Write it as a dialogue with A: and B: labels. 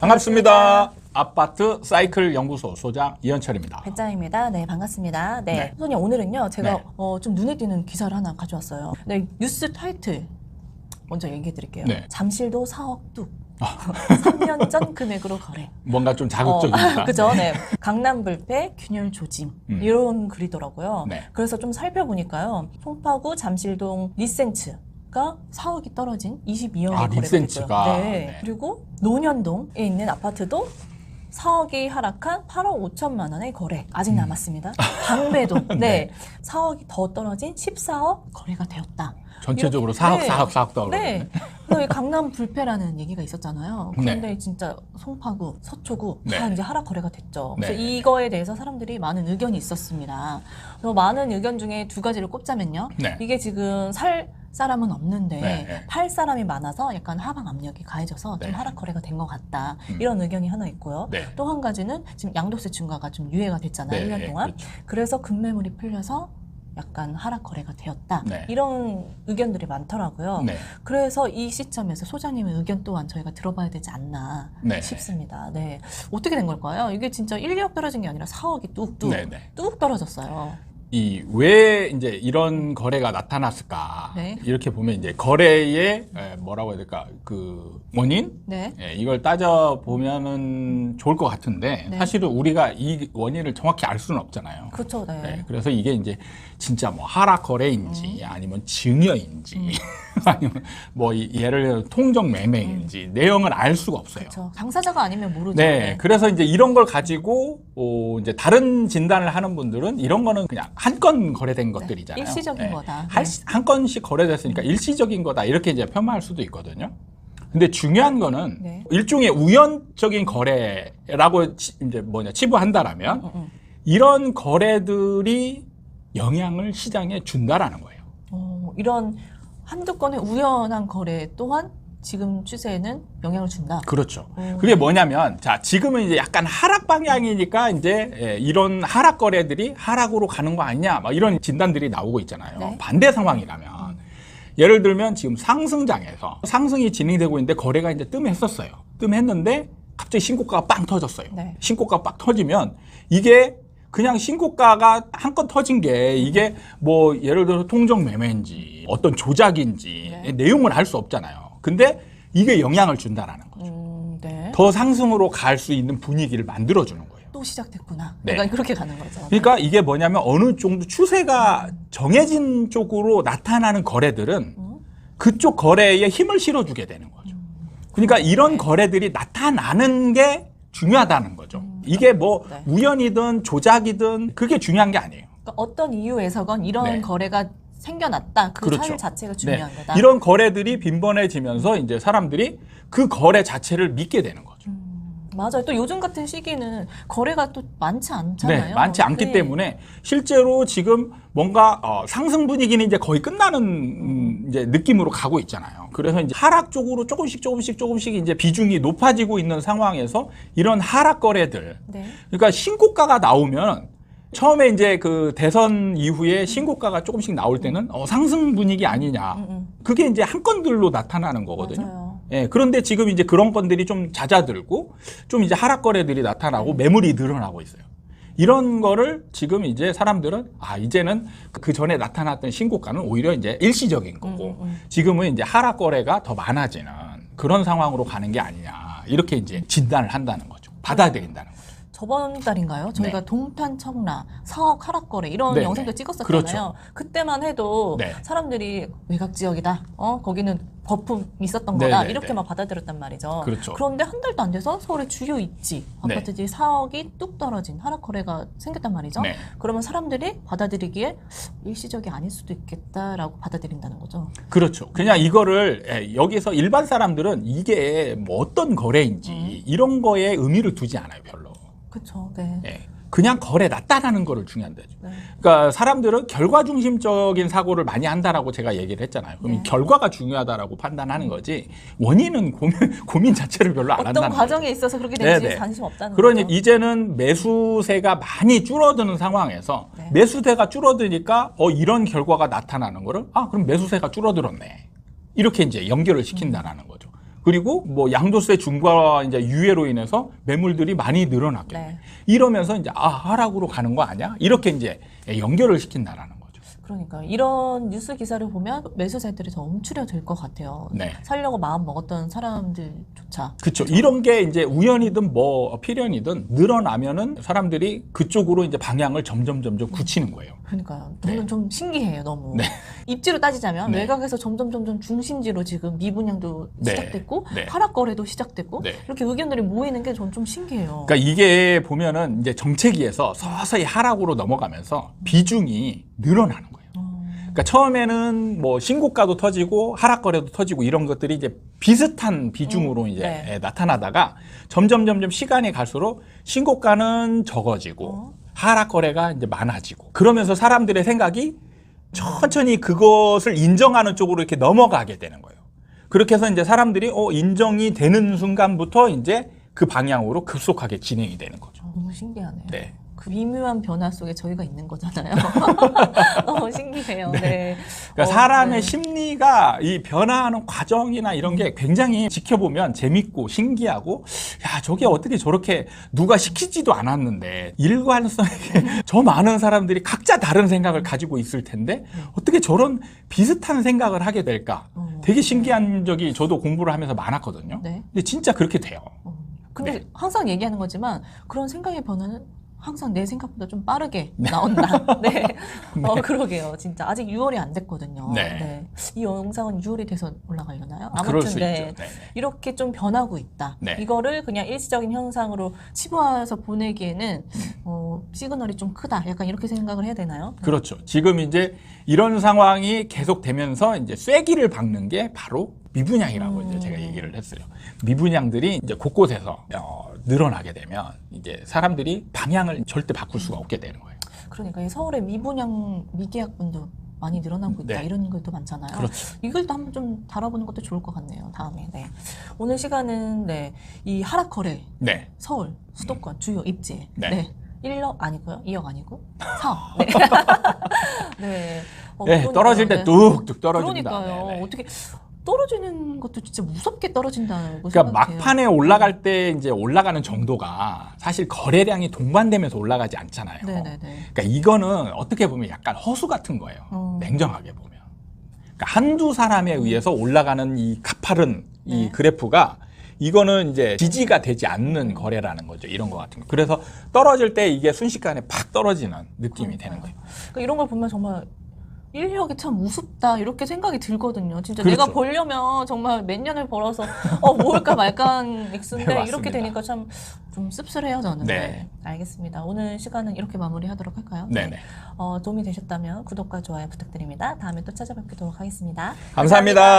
A: 반갑습니다. 아파트 사이클 연구소 소장 이현철입니다.
B: 배짱입니다. 네, 반갑습니다. 네,
A: 네.
B: 소장님 오늘은요 제가
A: 네.
B: 좀 눈에 띄는 기사를 하나 가져왔어요. 네, 뉴스 타이틀 먼저 얘기해 드릴게요.
A: 네.
B: 잠실도 4억 뚝. 3년 전 금액으로 거래.
A: 뭔가 좀 자극적입니다.
B: 그죠? 네. 강남 불패 균열 조짐 이런 글이더라고요.
A: 네.
B: 그래서 좀 살펴보니까요. 송파구 잠실동 리센츠가 4억이 떨어진 22억에
A: 아,
B: 거래가
A: 리센츠가.
B: 됐고요. 네.
A: 네.
B: 그리고 논현동에 있는 아파트도 4억이 하락한 8억 5천만 원의 거래 아직 남았습니다. 방배동 네. 4억이 더 떨어진 14억 거래가 되었다.
A: 전체적으로
B: 이렇게,
A: 4억,
B: 네.
A: 4억, 4억 떨어졌네.
B: 네. 그래서 이 강남 불패라는 얘기가 있었잖아요. 그런데 진짜 송파구, 서초구 다
A: 네.
B: 이제 하락 거래가 됐죠. 그래서
A: 네.
B: 이거에 대해서 사람들이 많은 의견이 있었습니다. 그래서 많은 의견 중에 두 가지를 꼽자면요.
A: 네.
B: 이게 지금 살 사람은 없는데
A: 네.
B: 팔 사람이 많아서 약간 하방 압력이 가해져서
A: 네.
B: 좀 하락 거래가 된 것 같다. 이런 의견이 하나 있고요.
A: 네.
B: 또 한 가지는 지금 양도세 중과가 좀 유예가 됐잖아요.
A: 네.
B: 1년 동안.
A: 그렇죠.
B: 그래서 급매물이 풀려서 약간 하락 거래가 되었다.
A: 네.
B: 이런 의견들이 많더라고요.
A: 네.
B: 그래서 이 시점에서 소장님의 의견 또한 저희가 들어봐야 되지 않나
A: 네.
B: 싶습니다. 네. 어떻게 된 걸까요? 이게 진짜 1, 2억 떨어진 게 아니라 4억이 뚝뚝
A: 네, 네.
B: 뚝 떨어졌어요.
A: 왜 이제 이런 거래가 나타났을까?
B: 네.
A: 이렇게 보면 이제 거래의 뭐라고 해야 될까? 그 원인?
B: 네.
A: 이걸 따져 보면은 좋을 것 같은데
B: 네.
A: 사실은 우리가 이 원인을 정확히 알 수는 없잖아요.
B: 그렇죠. 네.
A: 네, 그래서 이게 이제 진짜 뭐 하락 거래인지 아니면 증여인지 아니면 뭐 예를 들어 통정 매매인지 내용을 알 수가 없어요.
B: 그렇죠. 당사자가 아니면 모르죠.
A: 네, 그래서 이제 이런 걸 가지고 이제 다른 진단을 하는 분들은 이런 거는 그냥 한 건 거래된 것들이잖아요.
B: 일시적인 거다.
A: 한 건씩 거래됐으니까 일시적인 거다 이렇게 이제 폄하할 수도 있거든요. 근데 중요한 거는
B: 네.
A: 일종의 우연적인 거래라고 이제 치부한다라면 이런 거래들이 영향을 시장에 준다라는 거예요.
B: 이런 한두 건의 우연한 거래 또한 지금 추세에는 영향을 준다.
A: 그렇죠. 그게 뭐냐면, 자, 지금은 이제 약간 하락 방향이니까 이제 이런 하락 거래들이 하락으로 가는 거 아니냐, 막 이런 진단들이 나오고 있잖아요.
B: 네.
A: 반대 상황이라면. 예를 들면 지금 상승장에서 상승이 진행되고 있는데 거래가 이제 뜸했었어요. 뜸했는데 갑자기 신고가가 빵 터졌어요.
B: 네.
A: 신고가가 빵 터지면 이게 그냥 신고가가 한 건 터진 게 이게 뭐 예를 들어서 통정 매매인지 어떤 조작인지
B: 네.
A: 내용을 알 수 없잖아요. 근데 이게 영향을 준다라는 거죠.
B: 네.
A: 더 상승으로 갈 수 있는 분위기를 만들어주는 거예요.
B: 또 시작됐구나.
A: 네.
B: 약간 그렇게 가는 거죠.
A: 그러니까 이게 뭐냐면 어느 정도 추세가 정해진 쪽으로 나타나는 거래들은 그쪽 거래에 힘을 실어주게 되는 거죠. 그러니까 이런 거래들이 나타나는 게 중요하다는 거죠. 이게 뭐
B: 네.
A: 우연이든 조작이든 그게 중요한 게 아니에요.
B: 그러니까 어떤 이유에서건 이런
A: 네.
B: 거래가 생겨났다. 그
A: 그렇죠.
B: 사유 자체가 중요한 거다.
A: 이런 거래들이 빈번해지면서 이제 사람들이 그 거래 자체를 믿게 되는 거죠.
B: 맞아요. 또 요즘 같은 시기는 거래가 또 많지 않잖아요.
A: 네, 많지 않기
B: 네.
A: 때문에 실제로 지금 뭔가 상승 분위기는 이제 거의 끝나는 이제 느낌으로 가고 있잖아요. 그래서 이제 하락 쪽으로 조금씩 이제 비중이 높아지고 있는 상황에서 이런 하락 거래들,
B: 네.
A: 그러니까 신고가가 나오면 처음에 이제 그 대선 이후에 신고가가 조금씩 나올 때는 상승 분위기 아니냐. 그게 이제 한 건들로 나타나는 거거든요.
B: 맞아요.
A: 예, 그런데 지금 이제 그런 건들이 좀 잦아들고 좀 이제 하락 거래들이 나타나고 매물이 늘어나고 있어요. 이런 거를 지금 이제 사람들은 이제는 그 전에 나타났던 신고가는 오히려 이제 일시적인 거고 지금은 이제 하락 거래가 더 많아지는 그런 상황으로 가는 게 아니냐. 이렇게 이제 진단을 한다는 거죠. 받아들인다는 거죠.
B: 저번 달인가요? 저희가
A: 네.
B: 동탄 청라 4억 하락 거래 이런
A: 네,
B: 영상도
A: 네.
B: 찍었었잖아요.
A: 그렇죠.
B: 그때만 해도
A: 네.
B: 사람들이 외곽 지역이다. 거기는 거품 있었던
A: 네,
B: 거다.
A: 네,
B: 이렇게
A: 네.
B: 막 받아들였단 말이죠.
A: 그렇죠.
B: 그런데 한 달도 안 돼서 서울의 주요 입지
A: 네.
B: 아파트들이 4억이 뚝 떨어진 하락 거래가 생겼단 말이죠.
A: 네.
B: 그러면 사람들이 받아들이기에 일시적이 아닐 수도 있겠다라고 받아들인다는 거죠.
A: 그렇죠. 그냥 이거를 여기서 일반 사람들은 이게 뭐 어떤 거래인지 이런 거에 의미를 두지 않아요, 별로.
B: 그렇죠. 네.
A: 예. 그냥 거래 났다라는 거를 중요한다죠.
B: 네.
A: 그러니까 사람들은 결과 중심적인 사고를 많이 한다라고 제가 얘기를 했잖아요. 그럼
B: 네.
A: 이 결과가 중요하다라고 판단하는 거지 원인은 고민 자체를 별로 안 한다는
B: 어떤
A: 거죠.
B: 과정에 있어서 그렇게 되는지
A: 네네.
B: 관심 없다는
A: 그러니
B: 거죠.
A: 이제는 매수세가 많이 줄어드는 상황에서
B: 네.
A: 매수세가 줄어드니까 이런 결과가 나타나는 거를 그럼 매수세가 줄어들었네. 이렇게 이제 연결을 시킨다라는 거죠. 그리고 뭐 양도세 중과 이제 유예로 인해서 매물들이 많이 늘어났겠네.
B: 네.
A: 이러면서 이제 하락으로 가는 거 아니야? 이렇게 이제 연결을 시킨다라는 거죠.
B: 그러니까 이런 뉴스 기사를 보면 매수세들이 더 움츠려들 것 같아요.
A: 네.
B: 살려고 마음 먹었던 사람들조차.
A: 그렇죠. 이런 게 이제 우연이든 뭐 필연이든 늘어나면은 사람들이 그쪽으로 이제 방향을 점점 굳히는 거예요.
B: 그러니까요. 저는
A: 네.
B: 좀 신기해요, 너무.
A: 네.
B: 입지로 따지자면
A: 네.
B: 외곽에서 점점 중심지로 지금 미분양도
A: 네.
B: 시작됐고
A: 네.
B: 하락 거래도 시작됐고
A: 네.
B: 이렇게 의견들이 모이는 게 전 좀 신기해요.
A: 그러니까 이게 보면은 이제 정체기에서 서서히 하락으로 넘어가면서 비중이 늘어나는 거예요. 그러니까 처음에는 뭐 신고가도 터지고 하락거래도 터지고 이런 것들이 이제 비슷한 비중으로 이제
B: 네.
A: 나타나다가 점점 시간이 갈수록 신고가는 적어지고 하락거래가 이제 많아지고 그러면서 사람들의 생각이 천천히 그것을 인정하는 쪽으로 이렇게 넘어가게 되는 거예요. 그렇게 해서 이제 사람들이 인정이 되는 순간부터 이제 그 방향으로 급속하게 진행이 되는 거죠.
B: 너무 신기하네요.
A: 네.
B: 그 미묘한 변화 속에 저희가 있는 거잖아요. 너무 신기해요.
A: 네.
B: 네.
A: 그러니까 사람의
B: 네.
A: 심리가 이 변화하는 과정이나 이런 게 굉장히 지켜보면 재밌고 신기하고 야 저게 어떻게 저렇게 누가 시키지도 않았는데 일관성에게 저 많은 사람들이 각자 다른 생각을 가지고 있을 텐데 어떻게 저런 비슷한 생각을 하게 될까 되게 신기한 적이 저도 공부를 하면서 많았거든요.
B: 네.
A: 근데 진짜 그렇게 돼요.
B: 근데
A: 네.
B: 항상 얘기하는 거지만 그런 생각의 변화는 항상 내 생각보다 좀 빠르게 나온다. 네. 그러게요. 진짜 아직 6월이 안 됐거든요.
A: 네.
B: 이 영상은 6월이 돼서 올라가려나요?
A: 그럴
B: 아무튼
A: 수
B: 네.
A: 있죠. 네.
B: 이렇게 좀 변하고 있다.
A: 네.
B: 이거를 그냥 일시적인 현상으로 치부해서 보내기에는 시그널이 좀 크다. 약간 이렇게 생각을 해야 되나요?
A: 그렇죠. 지금 이제 이런 상황이 계속되면서 이제 쐐기를 박는 게 바로 미분양이라고 이제 제가 얘기를 했어요. 미분양들이 이제 곳곳에서 늘어나게 되면 이제 사람들이 방향을 절대 바꿀 수가 없게 되는 거예요.
B: 그러니까 이 서울의 미분양 미계약분도 많이 늘어나고 있다.
A: 네.
B: 이런 글도 많잖아요.
A: 그렇죠.
B: 이걸 또 한번 좀 다뤄보는 것도 좋을 것 같네요. 다음에. 네. 오늘 시간은 네, 이 하락 거래
A: 네.
B: 서울 수도권 주요 입지.
A: 네.
B: 네. 1억 아니고요. 2억 아니고 4억. 네. 네.
A: 네, 떨어질 때
B: 네.
A: 뚝뚝 떨어진다.
B: 그러니까요.
A: 네, 네.
B: 어떻게 떨어지는 것도 진짜 무섭게 떨어진다고
A: 그러니까
B: 생각해요.
A: 막판에 올라갈 때 이제 올라가는 정도가 사실 거래량이 동반되면서 올라가지 않잖아요.
B: 네네네.
A: 그러니까 이거는 어떻게 보면 약간 허수 같은 거예요. 냉정하게 보면. 그러니까 한두 사람에 의해서 올라가는 이 가파른 이
B: 네.
A: 그래프가 이거는 이제 지지가 되지 않는 거래라는 거죠. 이런 거 같은 거. 그래서 떨어질 때 이게 순식간에 팍 떨어지는 느낌이 되는 거예요.
B: 그러니까 이런 걸 보면 정말 인력이 참 우습다 이렇게 생각이 들거든요. 진짜
A: 그렇죠.
B: 내가 벌려면 정말 몇 년을 벌어서 모을까 말까한 액수인데
A: 네,
B: 이렇게
A: 맞습니다.
B: 되니까 참 좀 씁쓸해요 저는.
A: 네.
B: 알겠습니다. 오늘 시간은 이렇게 마무리하도록 할까요?
A: 네네.
B: 도움이 되셨다면 구독과 좋아요 부탁드립니다. 다음에 또 찾아뵙도록 하겠습니다.
A: 감사합니다.